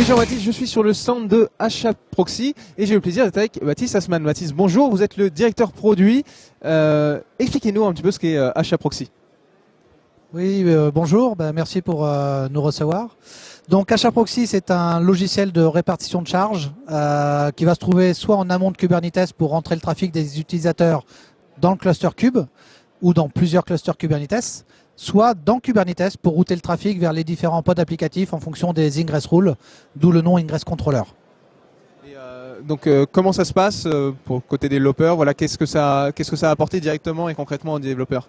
Oui, Jean-Baptiste, je suis sur le stand de HAProxy et j'ai le plaisir d'être avec Baptiste Assmann. Baptiste, bonjour, vous êtes le directeur produit. Expliquez-nous un petit peu ce qu'est HAProxy. Oui, bonjour, merci pour nous recevoir. Donc HAProxy, c'est un logiciel de répartition de charge qui va se trouver soit en amont de Kubernetes pour rentrer le trafic des utilisateurs dans le cluster Kube ou dans plusieurs clusters Kubernetes, soit dans Kubernetes pour router le trafic vers les différents pods applicatifs en fonction des ingress rules, d'où le nom ingress controller. Et donc comment ça se passe pour côté développeur, voilà, qu'est-ce que ça a apporté directement et concrètement aux développeurs?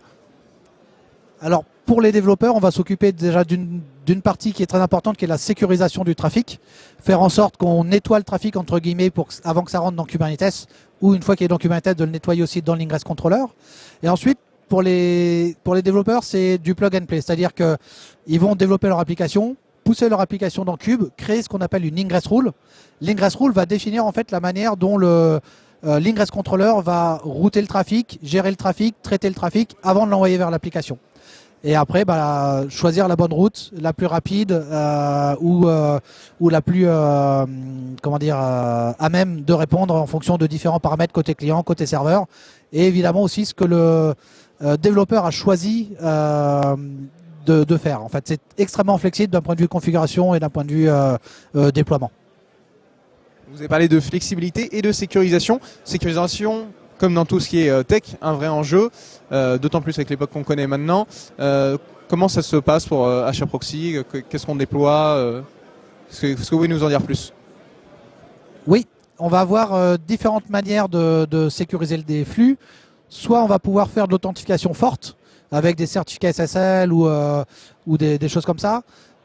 Alors pour les développeurs, on va s'occuper déjà d'une partie qui est très importante, qui est la sécurisation du trafic. Faire en sorte qu'on nettoie le trafic entre guillemets avant que ça rentre dans Kubernetes, ou une fois qu'il est dans Kubernetes, de le nettoyer aussi dans l'ingress controller. Et ensuite, pour les développeurs, c'est du plug and play, c'est-à-dire qu'ils vont développer leur application, pousser leur application dans Kube, créer ce qu'on appelle une ingress rule. L'ingress rule va définir en fait la manière dont l'ingress controller va router le trafic, gérer le trafic, traiter le trafic avant de l'envoyer vers l'application. Et après, choisir la bonne route, la plus rapide ou la plus à même de répondre en fonction de différents paramètres côté client, côté serveur, et évidemment aussi ce que le développeur a choisi de faire. En fait, c'est extrêmement flexible d'un point de vue configuration et d'un point de vue déploiement. Vous avez parlé de flexibilité et de sécurisation. Sécurisation, comme dans tout ce qui est tech, un vrai enjeu, d'autant plus avec l'époque qu'on connaît maintenant. Comment ça se passe pour HAProxy? Qu'est-ce qu'on déploie? Est-ce que vous pouvez nous en dire plus? Oui, on va avoir différentes manières de sécuriser des flux. Soit on va pouvoir faire de l'authentification forte avec des certificats SSL ou des choses comme ça.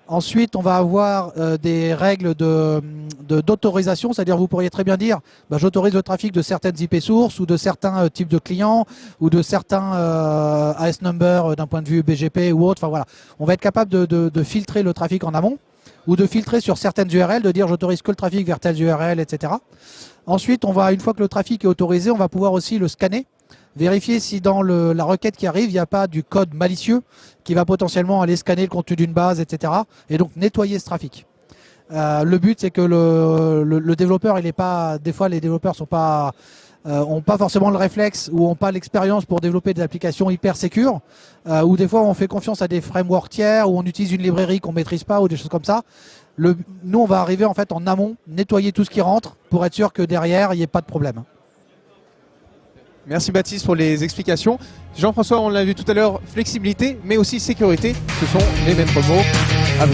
Ensuite, on va avoir des règles d'autorisation, c'est-à-dire vous pourriez très bien dire j'autorise le trafic de certaines IP sources ou de certains types de clients ou de certains AS number d'un point de vue BGP ou autre. Enfin voilà, on va être capable de filtrer le trafic en amont ou de filtrer sur certaines URL, de dire j'autorise que le trafic vers telles URL, etc. Ensuite, une fois que le trafic est autorisé, on va pouvoir aussi le scanner, vérifier si dans la requête qui arrive, il n'y a pas du code malicieux qui va potentiellement aller scanner le contenu d'une base, etc. Et donc nettoyer ce trafic. Le but, c'est que le développeur, des fois les développeurs ont pas forcément le réflexe ou ont pas l'expérience pour développer des applications hyper sécures, ou des fois on fait confiance à des frameworks tiers, ou on utilise une librairie qu'on maîtrise pas, ou des choses comme ça. Nous, on va arriver en fait en amont, nettoyer tout ce qui rentre pour être sûr que derrière, il n'y ait pas de problème. Merci Baptiste pour les explications. Jean-François, on l'a vu tout à l'heure, flexibilité, mais aussi sécurité. Ce sont les mêmes mots. À vous.